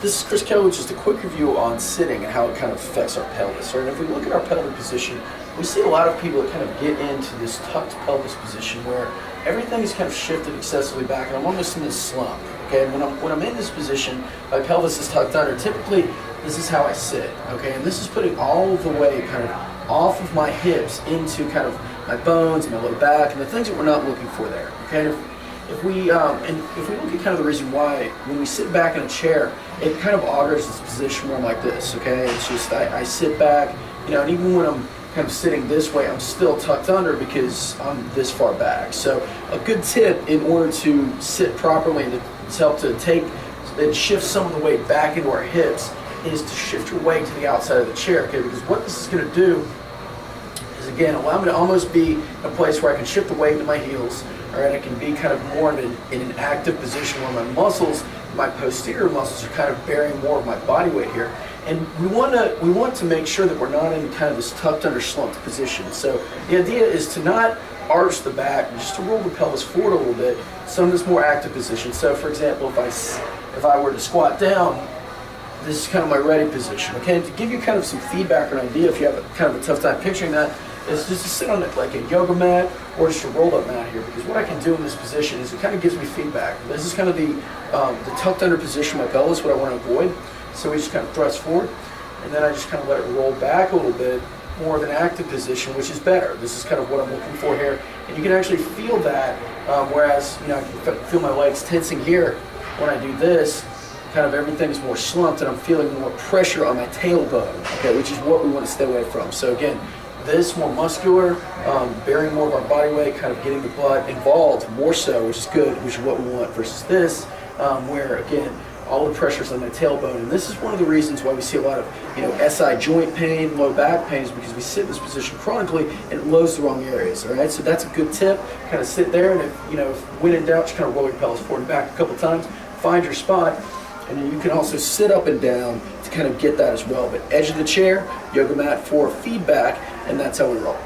This is Chris Kelly, just a quick review on sitting and how it kind of affects our pelvis. Right? And if we look at our pelvic position, we see a lot of people that kind of get into this tucked pelvis position where everything is kind of shifted excessively back, and I'm almost in this slump. Okay, and when I'm in this position, my pelvis is tucked under. Typically, this is how I sit. Okay, and this is putting all of the weight kind of off of my hips into kind of my bones and my low back and the things that we're not looking for there. Okay. If we look at kind of the reason why when we sit back in a chair, it kind of augurs this position where I'm like this, okay? It's just I sit back, and even when I'm kind of sitting this way, I'm still tucked under because I'm this far back. So a good tip in order to sit properly and to help to take and shift some of the weight back into our hips is to shift your weight to the outside of the chair, okay? Because what this is going to do is, again, allow me to almost be in a place where I can shift the weight into my heels. All right, I can be kind of more in an active position where my muscles, my posterior muscles, are kind of bearing more of my body weight here. And we want to make sure that we're not in kind of this tucked under slumped position. So the idea is to not arch the back, just to roll the pelvis forward a little bit, so in this more active position. So for example, if I were to squat down, this is kind of my ready position. Okay, and to give you kind of some feedback or an idea, if you have kind of a tough time picturing that, is just to sit on it like a yoga mat or just a rolled up mat here, because what I can do in this position is it kind of gives me feedback. This is kind of the tucked under position of my pelvis, what I want to avoid. So we just kind of thrust forward, and then I just kind of let it roll back a little bit, more of an active position, which is better. This is kind of what I'm looking for here. And you can actually feel that, whereas I can feel my legs tensing here when I do this, kind of everything's more slumped and I'm feeling more pressure on my tailbone, okay, which is what we want to stay away from. So again, this more muscular, bearing more of our body weight, kind of getting the butt involved more so, which is good, which is what we want, versus this, where again, all the pressure's on my tailbone. And this is one of the reasons why we see a lot of SI joint pain, low back pain, is because we sit in this position chronically and it loads the wrong areas. All right, so that's a good tip. Kind of sit there, and if when in doubt, just kind of roll your pelvis forward and back a couple times, find your spot. And then you can also sit up and down to kind of get that as well. But edge of the chair, yoga mat for feedback, and that's how we roll.